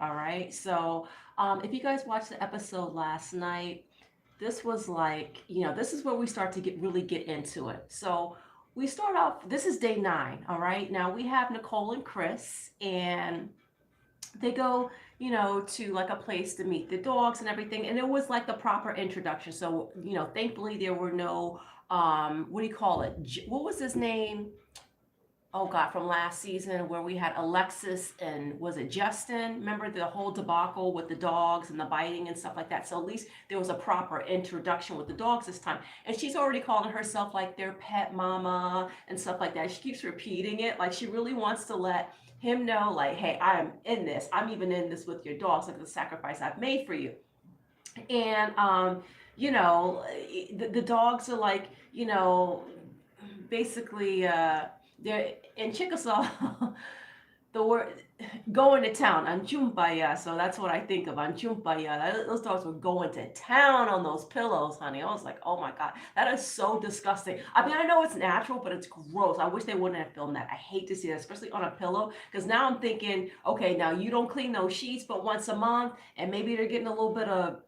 All right. So, if you guys watched the episode last night, this was like, this is where we start to get into it. So, we start off, this is day 9. All right. Now we have Nicole and Chris, and they go, to like a place to meet the dogs and everything. And it was like the proper introduction. So, thankfully there were no, what do you call it? What was his name? Oh God, from last season where we had Alexis and was it Justin? Remember the whole debacle with the dogs and the biting and stuff like that. So at least there was a proper introduction with the dogs this time. And she's already calling herself like their pet mama and stuff like that. She keeps repeating it. Like she really wants to let him know, like, hey, I am in this. I'm even in this with your dogs, like the sacrifice I've made for you. And you know, the dogs are like, basically they're in Chickasaw. The word going to town on Jumpaya, so that's what I think of on Jumpaya. Those dogs were going to town on those pillows, honey. I was like, oh my God, that is so disgusting. I mean, I know it's natural, but it's gross. I wish they wouldn't have filmed that. I hate to see that, especially on a pillow, because now I'm thinking, okay, now you don't clean those sheets but once a month, and maybe they're getting a little bit of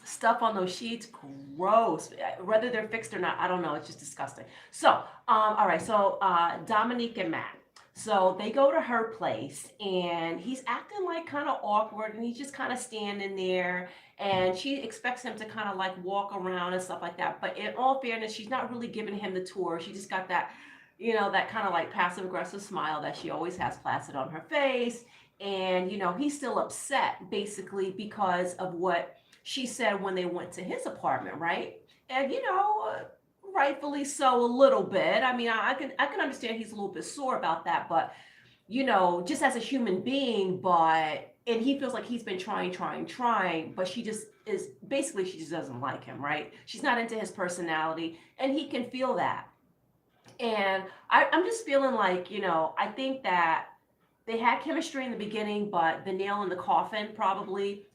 stuff on those sheets. Gross. Whether they're fixed or not, I don't know. It's just disgusting. So all right, so Dominique and Matt, so they go to her place, and he's acting like kind of awkward, and he's just kind of standing there, and she expects him to kind of like walk around and stuff like that. But in all fairness, she's not really giving him the tour. She just got that, that kind of like passive aggressive smile that she always has plastered on her face. And he's still upset basically because of what she said when they went to his apartment, right? And rightfully so, a little bit. I mean, I can understand he's a little bit sore about that, but just as a human being, but and he feels like he's been trying, but she just is basically she just doesn't like him, right? She's not into his personality, and he can feel that. And I'm just feeling like, I think that they had chemistry in the beginning, but the nail in the coffin probably,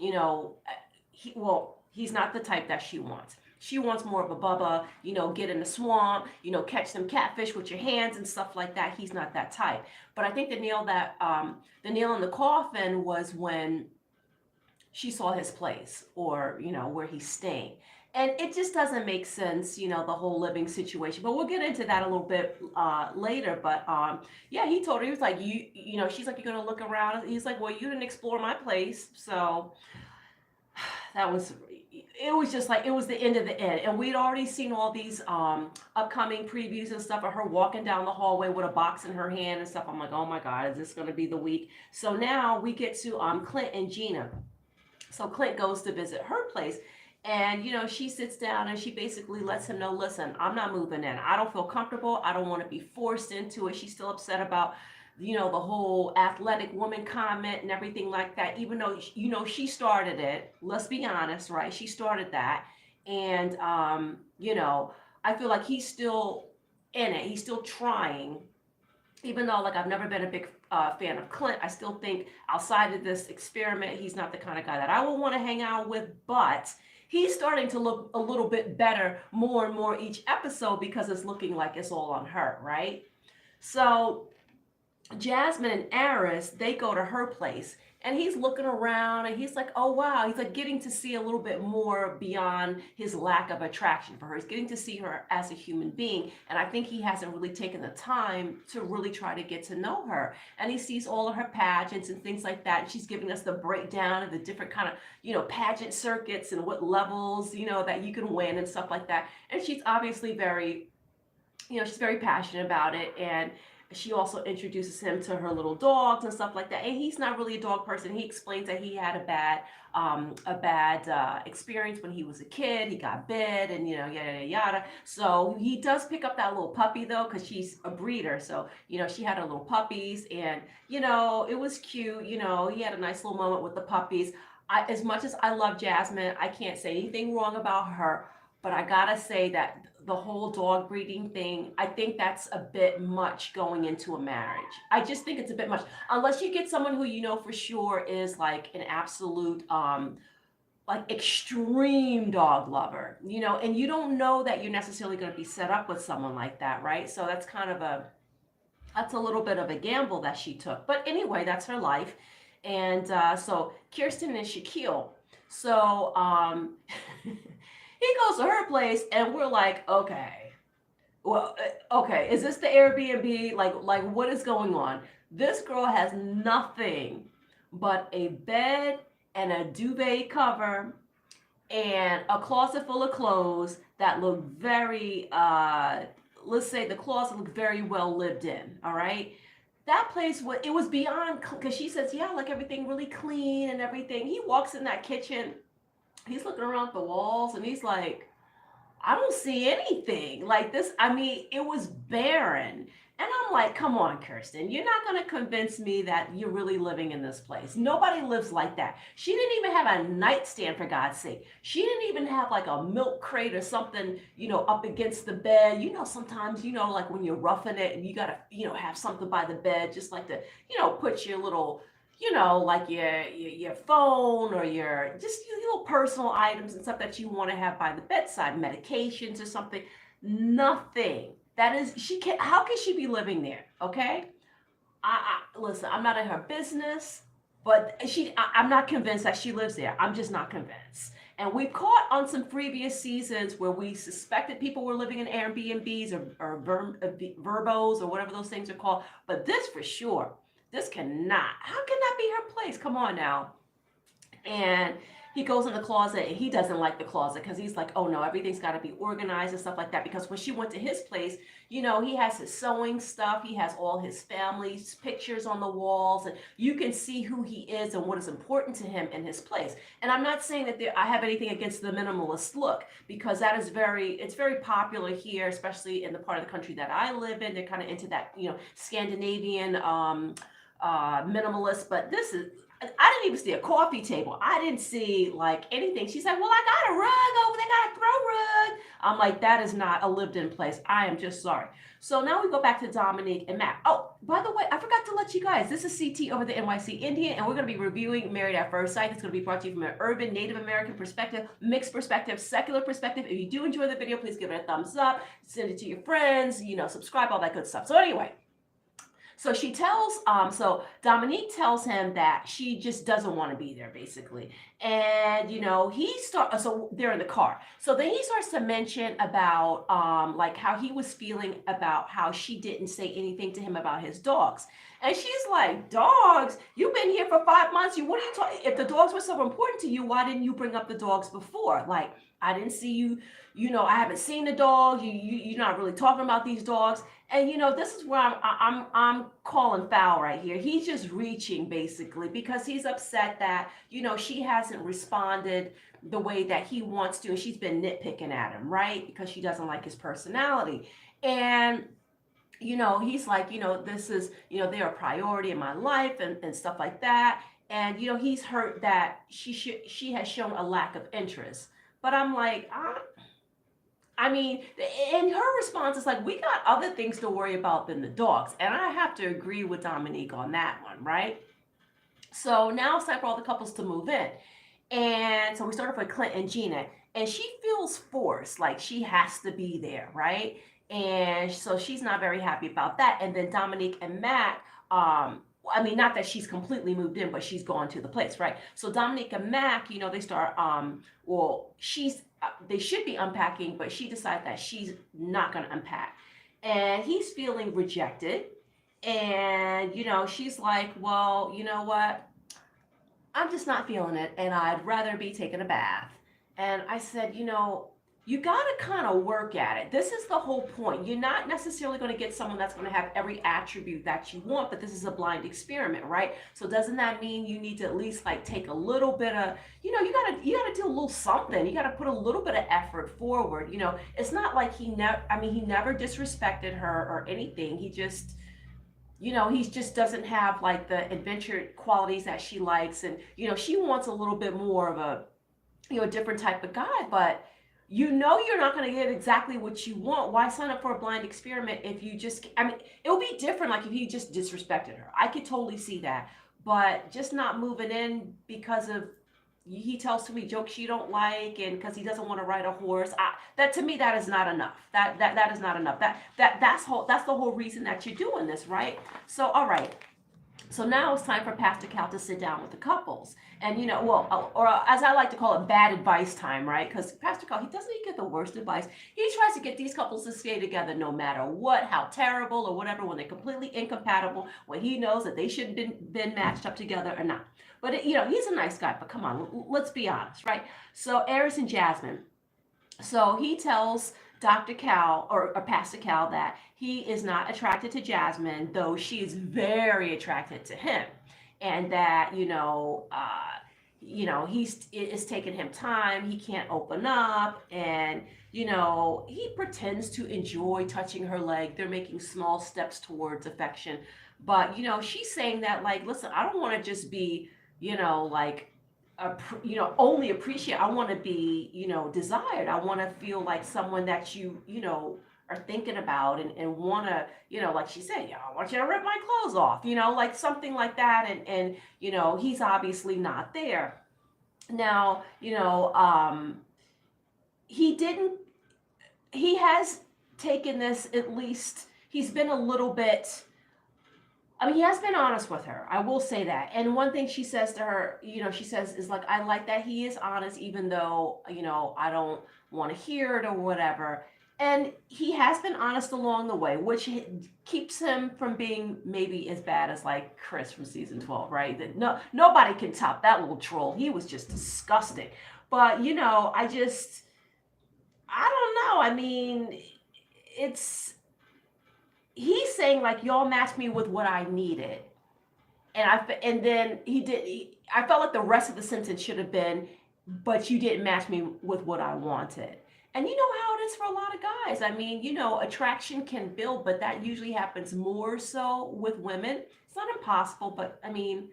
he's not the type that she wants. She wants more of a Bubba, get in the swamp, catch some catfish with your hands and stuff like that. He's not that type. But I think the nail in the coffin was when she saw his place, or where he's staying, and it just doesn't make sense, the whole living situation. But we'll get into that a little bit later. But yeah, he told her, he was like, she's like, you're gonna look around. He's like, well, you didn't explore my place. So that was, it was just like, it was the end of the end. And we'd already seen all these upcoming previews and stuff of her walking down the hallway with a box in her hand and stuff. I'm like, oh my God, is this going to be the week? So now we get to Clint and Gina. So Clint goes to visit her place, and she sits down and she basically lets him know, listen, I'm not moving in. I don't feel comfortable. I don't want to be forced into it. She's still upset about the whole athletic woman comment and everything like that, even though she started it. Let's be honest, right? She started that. And I feel like he's still in it. He's still trying, even though like I've never been a big fan of Clint. I still think outside of this experiment, he's not the kind of guy that I would want to hang out with. But he's starting to look a little bit better more and more each episode, because it's looking like it's all on her, right? So Jasmine and Aris, they go to her place, and he's looking around, and he's like, oh wow, he's like getting to see a little bit more beyond his lack of attraction for her. He's getting to see her as a human being, and I think he hasn't really taken the time to really try to get to know her. And he sees all of her pageants and things like that, and she's giving us the breakdown of the different kind of pageant circuits and what levels that you can win and stuff like that. And she's obviously very, she's very passionate about it. And she also introduces him to her little dogs and stuff like that. And he's not really a dog person. He explains that he had a bad experience when he was a kid. He got bit, and yada yada yada. So he does pick up that little puppy though, because she's a breeder. So she had her little puppies, and it was cute. He had a nice little moment with the puppies. As much as I love Jasmine, I can't say anything wrong about her. But I gotta say that the whole dog breeding thing, I think that's a bit much going into a marriage. I just think it's a bit much. Unless you get someone who for sure is like an absolute like extreme dog lover, and you don't know that you're necessarily going to be set up with someone like that, right? So that's a little bit of a gamble that she took. But anyway, that's her life. And so Kirsten and Shaquille. So he goes to her place, and we're like, okay, well, okay, is this the Airbnb? Like what is going on? This girl has nothing but a bed and a duvet cover and a closet full of clothes that look very let's say the closet looked very well lived in. All right, that place was, it was beyond, because she says, yeah, like everything really clean and everything. He walks in that kitchen, he's looking around at the walls, and he's like, I don't see anything like this. I mean, it was barren. And I'm like, come on, Kirsten, you're not going to convince me that you're really living in this place. Nobody lives like that. She didn't even have a nightstand, for God's sake. She didn't even have like a milk crate or something, up against the bed. Sometimes, like when you're roughing it and you got to, have something by the bed, just like to, put your little, like your phone or your little personal items and stuff that you want to have by the bedside, medications or something. Nothing. That is, she can't. How can she be living there? Okay, listen. I'm not in her business, but I'm not convinced that she lives there. I'm just not convinced. And we've caught on some previous seasons where we suspected people were living in Airbnbs or Verbos or whatever those things are called. But this for sure. This cannot. How can that be her place? Come on now. And he goes in the closet, and he doesn't like the closet because he's like, oh no, everything's got to be organized and stuff like that. Because when she went to his place, he has his sewing stuff. He has all his family's pictures on the walls, and you can see who he is and what is important to him in his place. And I'm not saying that I have anything against the minimalist look, because that is it's very popular here, especially in the part of the country that I live in. They're kind of into that, Scandinavian minimalist. But I didn't even see a coffee table. I didn't see like anything. She's like, well, I got a rug over there, got a throw rug. I'm like, that is not a lived in place. I am just sorry. So now we go back to Dominique and Matt. Oh, by the way, I forgot to let you guys, this is CT over the NYC Indian, and we're going to be reviewing Married at First Sight. It's going to be brought to you from an urban Native American perspective, mixed perspective, secular perspective. If you do enjoy the video, please give it a thumbs up, send it to your friends, subscribe, all that good stuff. So anyway, so she tells, so Dominique tells him that she just doesn't want to be there, basically. And, so they're in the car. So then he starts to mention about, like how he was feeling about how she didn't say anything to him about his dogs. And she's like, dogs? You've been here for 5 months. What are you talking? If the dogs were so important to you, why didn't you bring up the dogs before? Like, I didn't see you, I haven't seen the dogs. You're not really talking about these dogs. And this is where I'm calling foul right here. He's just reaching, basically, because he's upset that she hasn't responded the way that he wants to, and she's been nitpicking at him, right? Because she doesn't like his personality. And he's like, this is, they're a priority in my life and stuff like that. And he's hurt that she has shown a lack of interest. But I'm like, I mean, and her response is like, we got other things to worry about than the dogs. And I have to agree with Dominique on that one, right? So now it's time for all the couples to move in. And so we start off with Clint and Gina. And she feels forced, like she has to be there, right? And so she's not very happy about that. And then Dominique and Matt, not that she's completely moved in, but she's gone to the place, right? So Dominique and Mac, they start, they should be unpacking, but she decides that she's not going to unpack. And he's feeling rejected. And, she's like, well, you know what? I'm just not feeling it. And I'd rather be taking a bath. And I said, you got to kind of work at it. This is the whole point. You're not necessarily going to get someone that's going to have every attribute that you want, but this is a blind experiment, right? So doesn't that mean you need to at least like take a little bit of, you got to do a little something. You got to put a little bit of effort forward. It's not like he never disrespected her or anything. He just, he just doesn't have like the adventure qualities that she likes. And, she wants a little bit more of a, different type of guy, but you're not going to get exactly what you want. Why sign up for a blind experiment if you just, it would be different like if he just disrespected her. I could totally see that. But just not moving in because of, he tells too many jokes you don't like and because he doesn't want to ride a horse. That to me, that is not enough. That is not enough. That's the whole reason that you're doing this, right? So, all right. So now it's time for Pastor Cal to sit down with the couples. And, well, or as I like to call it, bad advice time, right? Because Pastor Cal, he doesn't get the worst advice. He tries to get these couples to stay together no matter what, how terrible or whatever, when they're completely incompatible, when he knows that they shouldn't have been matched up together or not. But, he's a nice guy, but come on, let's be honest, right? So Aries and Jasmine. So he tells Dr. Cal or Pastor Cal that he is not attracted to Jasmine, though she's very attracted to him, and that it's taking him time. He can't open up, and he pretends to enjoy touching her leg. They're making small steps towards affection, but she's saying that, like, listen, I don't want to just be like only appreciate. I want to be, desired. I want to feel like someone that are thinking about and want to, like she said, yeah, I want you to rip my clothes off, like something like that. And he's obviously not there. Now, he has taken this, at least he's been a little bit, I mean, he has been honest with her. I will say that. And one thing she says to her, she says is like, I like that he is honest, even though, I don't want to hear it or whatever. And he has been honest along the way, which keeps him from being maybe as bad as like Chris from season 12, right? That nobody can top that little troll. He was just disgusting. But, I don't know. I mean, he's saying like, y'all matched me with what I needed. And then I felt like the rest of the sentence should have been, but you didn't match me with what I wanted. And you know how it is for a lot of guys. I mean, attraction can build, but that usually happens more so with women. It's not impossible, but I mean,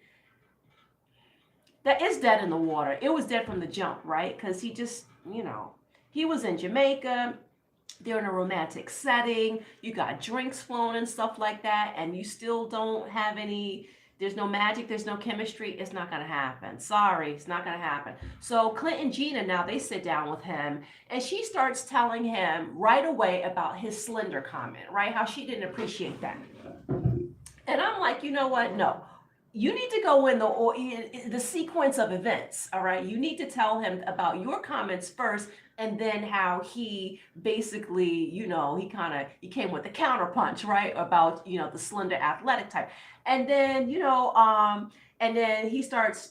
that is dead in the water. It was dead from the jump, right? Because he just, he was in Jamaica. They're in a romantic setting. You got drinks flowing and stuff like that, and you still don't have there's no magic, there's no chemistry. It's not going to happen. Sorry, it's not going to happen. So Clint and Gina, now they sit down with him, and she starts telling him right away about his slender comment, right? How she didn't appreciate that. And I'm like, you know what? No. You need to go in the sequence of events, all right? You need to tell him about your comments first, and then how he basically, he came with the counterpunch, right? About, the slender athletic type. And then, and then he starts,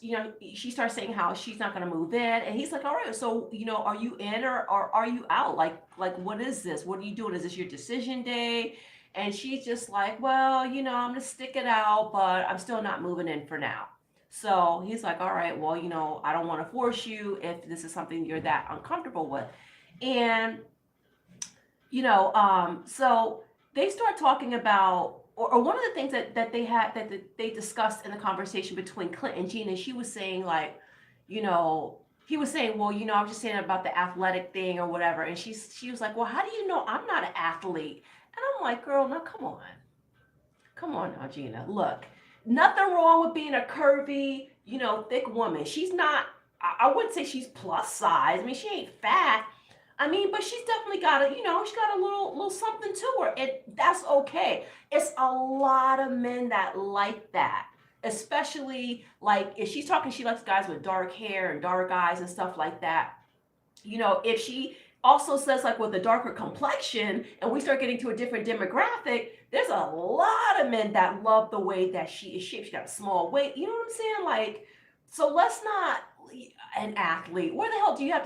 she starts saying how she's not going to move in. And he's like, all right, so, are you in or are you out? Like, what is this? What are you doing? Is this your decision day? And she's just like, well, I'm going to stick it out, but I'm still not moving in for now. So he's like, all right, well, I don't want to force you if this is something you're that uncomfortable with. And, so they start talking about, or one of the things that they discussed in the conversation between Clint and Gina, she was saying like, he was saying, well, I was just saying about the athletic thing or whatever. And she was like, well, how do you know I'm not an athlete? And I'm like, girl, now come on now, Gina. Look, nothing wrong with being a curvy, thick woman. She's not, I wouldn't say she's plus size. I mean, she ain't fat. I mean, but she's definitely got she's got a little something to her. And that's okay. It's a lot of men that like that. Especially like if she's talking, she likes guys with dark hair and dark eyes and stuff like that. If she also says like with a darker complexion and we start getting to a different demographic, there's a lot of men that love the way that she is shaped. She got a small waist. You know what I'm saying? Like, so let's not an athlete. Where the hell do you have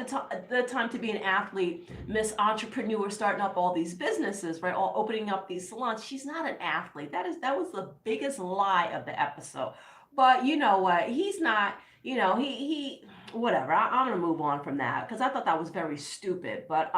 the time to be an athlete, Miss Entrepreneur, starting up all these businesses, right? All opening up these salons. She's not an athlete. That was the biggest lie of the episode. But you know what? He's not, he whatever. I'm going to move on from that because I thought that was very stupid. But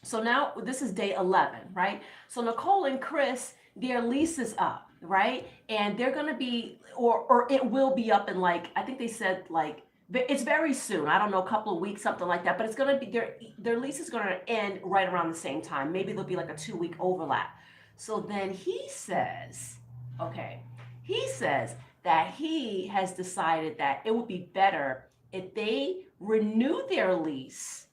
so now this is day 11, right? So Nicole and Chris, their lease is up, right? And they're going to be, or it will be up in like, I think they said like, it's very soon. I don't know, a couple of weeks, something like that. But it's going to be, their lease is going to end right around the same time. Maybe there'll be like a 2-week overlap. So then he says that he has decided that it would be better if they renew their lease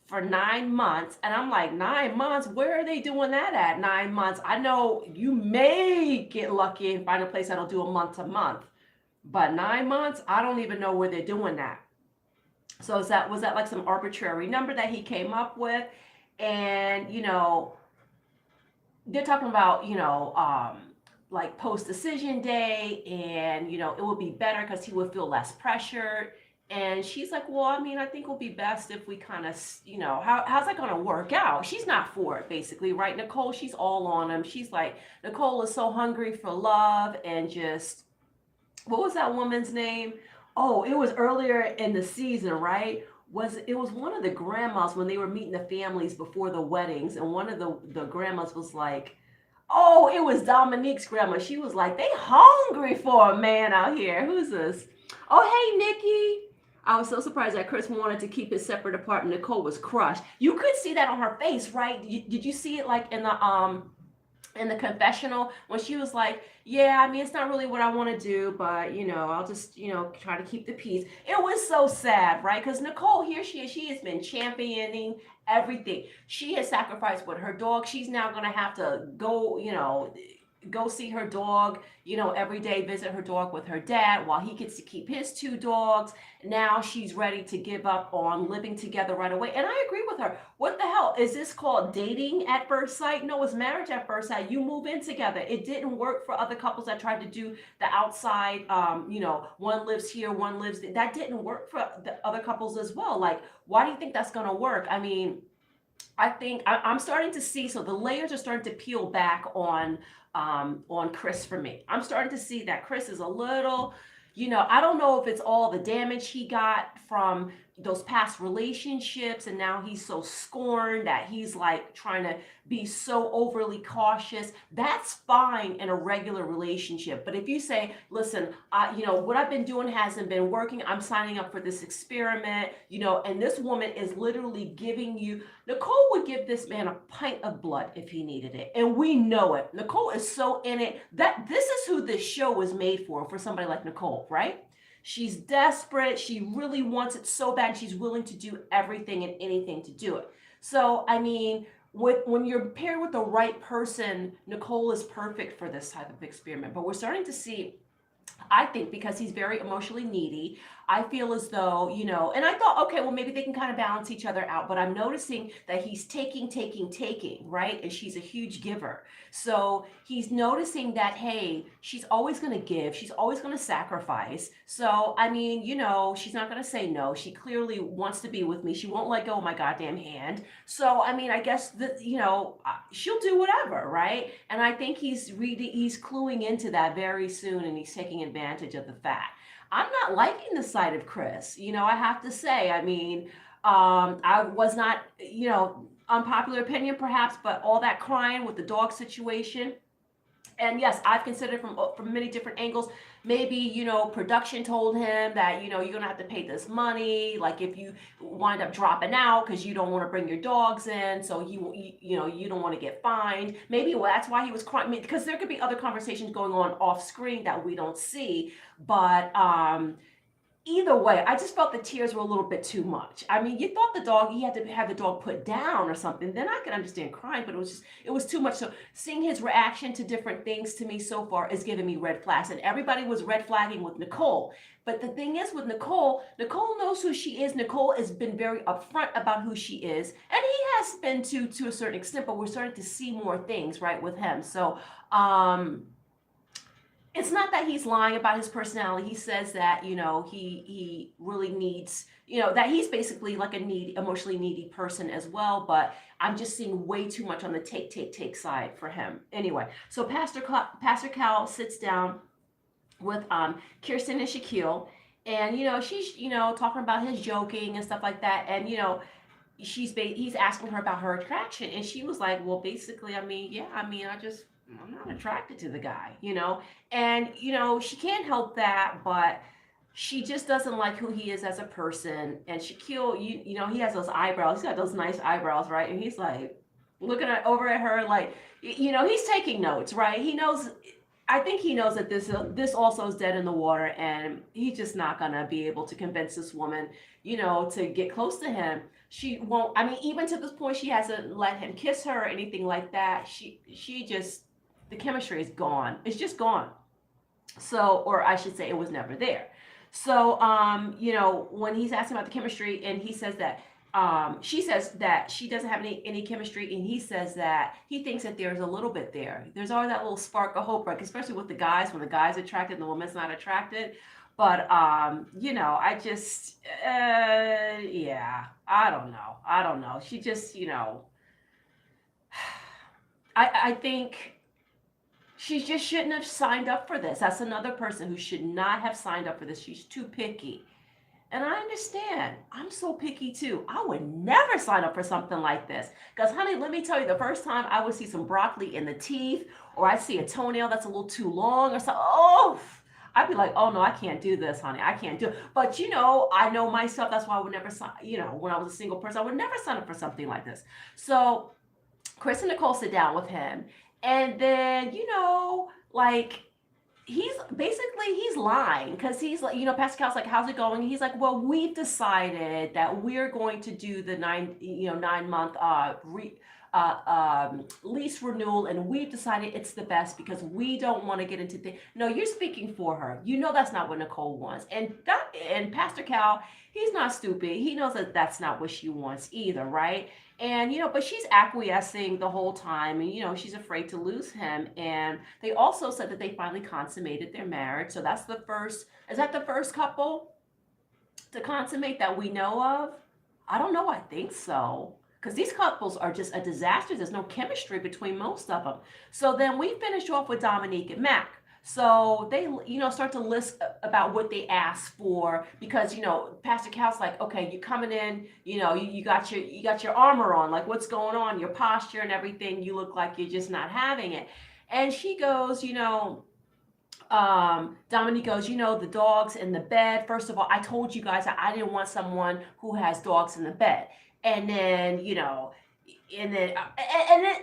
for 9 months. And I'm like, 9 months? Where are they doing that at? 9 months. I know you may get lucky and find a place that'll do a month to month, but 9 months, I don't even know where they're doing that. So was that like some arbitrary number that he came up with? And they're talking about, like post decision day, and it would be better because he would feel less pressured. And she's like, well, I mean, I think it would be best if we kind of, how's that going to work out? She's not for it, basically, right? Nicole, she's all on him. She's like, Nicole is so hungry for love, and just, what was that woman's name? Oh, it was earlier in the season, right? It was one of the grandmas when they were meeting the families before the weddings, and one of the grandmas was like, oh, it was Dominique's grandma. She was like, they hungry for a man out here. Who's this? Oh, hey, Nikki. I was so surprised that Chris wanted to keep it separate apart and Nicole was crushed. You could see that on her face, right? Did you see it like in the confessional when she was like, yeah, I mean, it's not really what I want to do, but I'll just try to keep the peace. It was so sad, right? Because Nicole, here she has been championing everything. She has sacrificed with her dog. She's now going to have to go see her dog, every day, visit her dog with her dad while he gets to keep his two dogs. Now she's ready to give up on living together right away. And I agree with her. What the hell? Is this called dating at first sight? No, it's marriage at first sight. You move in together. It didn't work for other couples that tried to do the outside, one lives here, one lives there. That didn't work for the other couples as well. Like, why do you think that's going to work? I mean, I think I'm starting to see, so the layers are starting to peel back on Chris for me. I'm starting to see that Chris is a little, I don't know if it's all the damage he got from those past relationships, and now he's so scorned that he's like trying to be so overly cautious. That's fine in a regular relationship. But if you say, listen, what I've been doing hasn't been working, I'm signing up for this experiment, and this woman is literally giving you, Nicole would give this man a pint of blood if he needed it. And we know it. Nicole is so in it that this is who this show was made for somebody like Nicole, right? She's desperate. She really wants it so bad. She's willing to do everything and anything to do it. So, I mean, when you're paired with the right person, Nicole is perfect for this type of experiment. But we're starting to see, I think, because he's very emotionally needy, I feel as though, and I thought, okay, well, maybe they can kind of balance each other out. But I'm noticing that he's taking, right? And she's a huge giver. So he's noticing that, hey, she's always going to give. She's always going to sacrifice. So, I mean, she's not going to say no. She clearly wants to be with me. She won't let go of my goddamn hand. So, I mean, I guess that, she'll do whatever, right? And I think he's cluing into that very soon, and he's taking advantage of the fact. I'm not liking the side of Chris. I have to say, I mean, I was not, unpopular opinion perhaps, but all that crying with the dog situation. And yes, I've considered from many different angles. Maybe, production told him that, you're going to have to pay this money. Like if you wind up dropping out because you don't want to bring your dogs in. So you don't want to get fined. Maybe that's why he was crying, because there could be other conversations going on off screen that we don't see. But, either way, I just felt the tears were a little bit too much. I mean, you thought he had to have the dog put down or something. Then I could understand crying, but it was too much. So seeing his reaction to different things to me so far is giving me red flags. And everybody was red flagging with Nicole. But the thing is with Nicole knows who she is. Nicole has been very upfront about who she is. And he has been to a certain extent, but we're starting to see more things, right, with him. So, it's not that he's lying about his personality. He says that, he really needs, that he's basically like a emotionally needy person as well. But I'm just seeing way too much on the take side for him. Anyway, so Pastor Cal sits down with Kirsten and Shaquille. And, she's, talking about his joking and stuff like that. And, he's asking her about her attraction. And she was like, well, basically, I'm not attracted to the guy, and, she can't help that, but she just doesn't like who he is as a person. And Shaquille, he has those eyebrows. He's got those nice eyebrows, right? And he's like looking over at her like, he's taking notes, right? He knows I think he knows that this also is dead in the water, and he's just not gonna be able to convince this woman, to get close to him. She won't. I mean, even to this point, she hasn't let him kiss her or anything like that. She just, the chemistry is gone. It's just gone. So, or I should say, it was never there. So, when he's asking about the chemistry, and he says that, she says that she doesn't have any chemistry, and he says that he thinks that there's a little bit there. There's always that little spark of hope, right? Especially with the guys, when the guy's attracted and the woman's not attracted. But I just, yeah, I don't know. I don't know. She just, I think she just shouldn't have signed up for this. That's another person who should not have signed up for this. She's too picky. And I understand. I'm so picky too. I would never sign up for something like this. Because, honey, let me tell you, the first time I would see some broccoli in the teeth, or I see a toenail that's a little too long or something, oh, I'd be like, oh no, I can't do this, honey. I can't do it. But, I know myself. That's why I would never sign, when I was a single person, I would never sign up for something like this. So Chris and Nicole sit down with him. And then, like, he's lying, because he's like, Pastor Cal's like, how's it going? He's like, well, we've decided that we're going to do the 9-month lease renewal, and we've decided it's the best because we don't want to get into things. No, you're speaking for her. That's not what Nicole wants. And Pastor Cal, he's not stupid. He knows that that's not what she wants either, right? And, but she's acquiescing the whole time, and, she's afraid to lose him. And they also said that they finally consummated their marriage. So is that the first couple to consummate that we know of? I don't know. I think so. Because these couples are just a disaster. There's no chemistry between most of them. So then we finish off with Dominique and Mac. So they, start to list about what they asked for, because, Pastor Cal's like, okay, you coming in, you got your armor on, like, what's going on, your posture and everything. You look like you're just not having it. And she goes, Dominique goes, the dogs in the bed. First of all, I told you guys that I didn't want someone who has dogs in the bed. And then, and then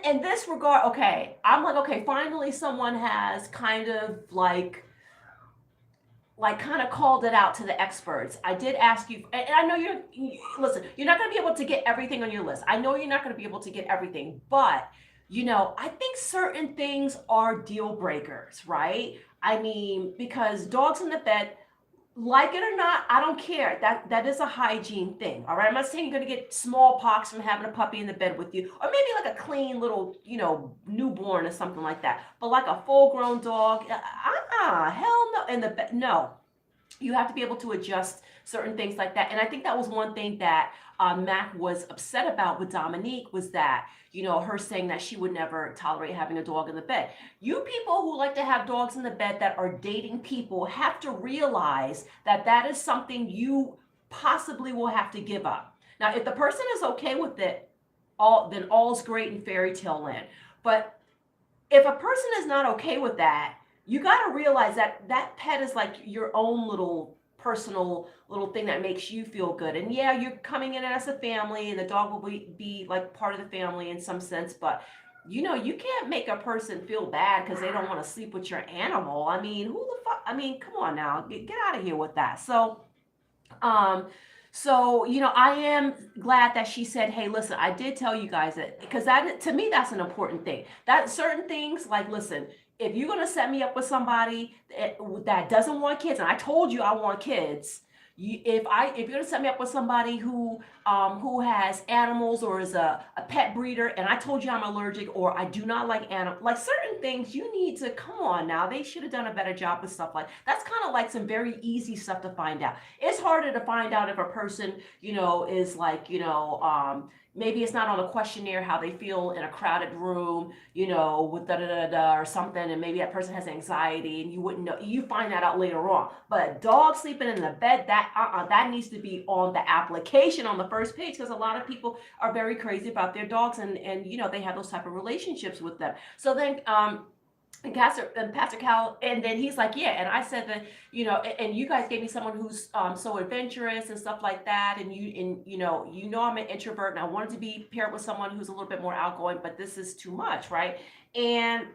in this regard, okay, I'm like, okay, finally someone has kind of like kind of called it out to the experts. I did ask you, and I know listen, you're not going to be able to get everything on your list. I know you're not going to be able to get everything, but I think certain things are deal breakers, right? I mean, because dogs in the bed, like it or not, I don't care. That is a hygiene thing. All right. I'm not saying you're going to get smallpox from having a puppy in the bed with you, or maybe like a clean little, newborn or something like that. But like a full grown dog, hell no. In the bed, no. You have to be able to adjust certain things like that. And I think that was one thing that Mac was upset about with Dominique, was that, her saying that she would never tolerate having a dog in the bed. You people who like to have dogs in the bed that are dating people have to realize that that is something you possibly will have to give up. Now, if the person is okay with it, then all's great in fairy tale land. But if a person is not okay with that, you got to realize that that pet is like your own little personal little thing that makes you feel good. And yeah, you're coming in as a family, and the dog will be like part of the family in some sense, but you can't make a person feel bad because they don't want to sleep with your animal. I mean, who the fuck? I mean, come on now, get out of here with that. So, I am glad that she said, hey, listen, I did tell you guys that, because that, to me, that's an important thing. That certain things, like, listen, if you're going to set me up with somebody that doesn't want kids, and I told you I want kids, if you're going to set me up with somebody who has animals, or is a pet breeder, and I told you I'm allergic, or I do not like animals, like certain things, you need to, come on now, they should have done a better job with stuff like that's kind of like some very easy stuff to find out. It's harder to find out if a person, is like, maybe it's not on a questionnaire how they feel in a crowded room, with or something, and maybe that person has anxiety and you wouldn't know. You find that out later on. But a dog sleeping in the bed, that needs to be on the application on the first page, because a lot of people are very crazy about their dogs, and they have those type of relationships with them. So then and Pastor Cal, and then he's like, yeah, and I said that, and you guys gave me someone who's so adventurous and stuff like that, and I'm an introvert, and I wanted to be paired with someone who's a little bit more outgoing, but this is too much, right? And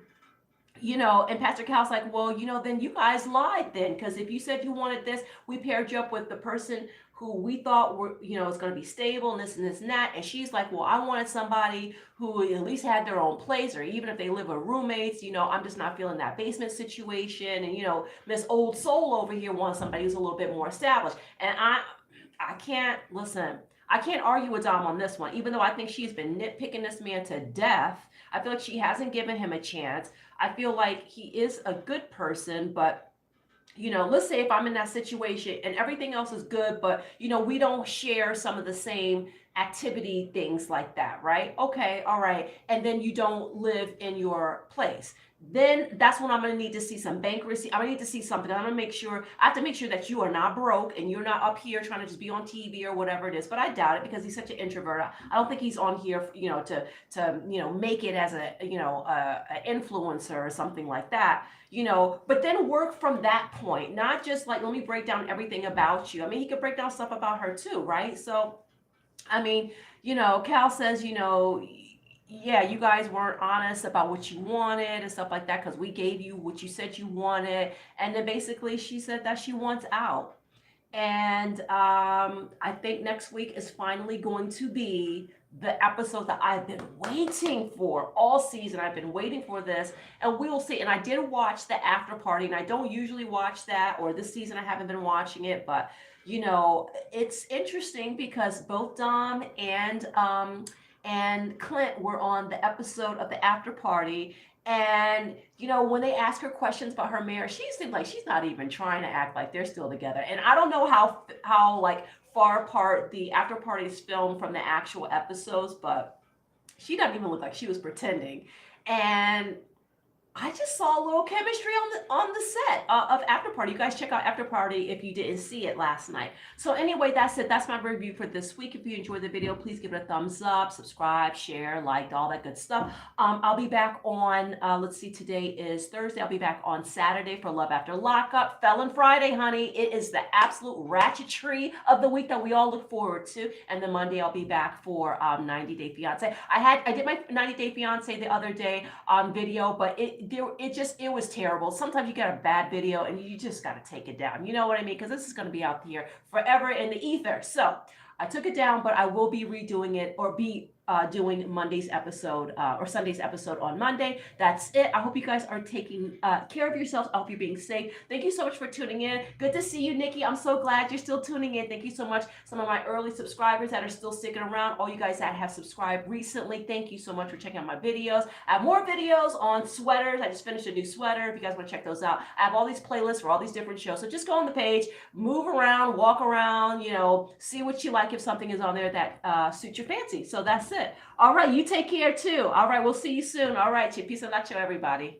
and Pastor Cal's like, well, then you guys lied then, because if you said you wanted this, we paired you up with the person who we thought were, is going to be stable and this and that. And she's like, well, I wanted somebody who at least had their own place, or even if they live with roommates, I'm just not feeling that basement situation. And, Miss Old Soul over here wants somebody who's a little bit more established. And I can't, listen, I can't argue with Dom on this one, even though I think she's been nitpicking this man to death. I feel like she hasn't given him a chance. I feel like he is a good person, but let's say if I'm in that situation and everything else is good, but we don't share some of the same activity, things like that, right? Okay, all right. And then you don't live in your place. Then that's when I'm going to need to see some bank receipt. I'm going to need to see something. I have to make sure that you are not broke and you're not up here trying to just be on TV or whatever it is. But I doubt it, because he's such an introvert. I don't think he's on here, to make it as a influencer or something like that. But then work from that point, not just like, let me break down everything about you. I mean, he could break down stuff about her too, right? So, I mean, Cal says, yeah, you guys weren't honest about what you wanted and stuff like that, because we gave you what you said you wanted. And then basically she said that she wants out. And I think next week is finally going to be the episode that I've been waiting for all season. I've been waiting for this, and we'll see. And I did watch the after party, and I don't usually watch that, or this season I haven't been watching it, but it's interesting because both Dom and Clint were on the episode of the after party. And when they ask her questions about her marriage, she seems like she's not even trying to act like they're still together. And I don't know how like far apart the after party is filmed from the actual episodes, but she doesn't even look like she was pretending. And I just saw a little chemistry on the set of After Party. You guys check out After Party if you didn't see it last night. So anyway, that's it. That's my review for this week. If you enjoyed the video, please give it a thumbs up, subscribe, share, like, all that good stuff. I'll be back on, let's see, today is Thursday. I'll be back on Saturday for Love After Lockup. Felon Friday, honey. It is the absolute ratchetry of the week that we all look forward to. And then Monday, I'll be back for 90 Day Fiance. I did my 90 Day Fiance the other day on video, but it was terrible. Sometimes you get a bad video and you just got to take it down. You know what I mean? Because this is going to be out here forever in the ether. So I took it down, but I will be redoing it, or be doing Monday's episode or Sunday's episode on Monday. That's it. I hope you guys are taking care of yourselves. I hope you're being safe. Thank you so much for tuning in. Good to see you, Nikki. I'm so glad you're still tuning in. Thank you so much. Some of my early subscribers that are still sticking around. All you guys that have subscribed recently, thank you so much for checking out my videos. I have more videos on sweaters. I just finished a new sweater. If you guys want to check those out, I have all these playlists for all these different shows. So just go on the page, move around, walk around, see what you like if something is on there that suits your fancy. So that's it. All right, you take care too. All right, we'll see you soon. All right, peace and nacho, everybody.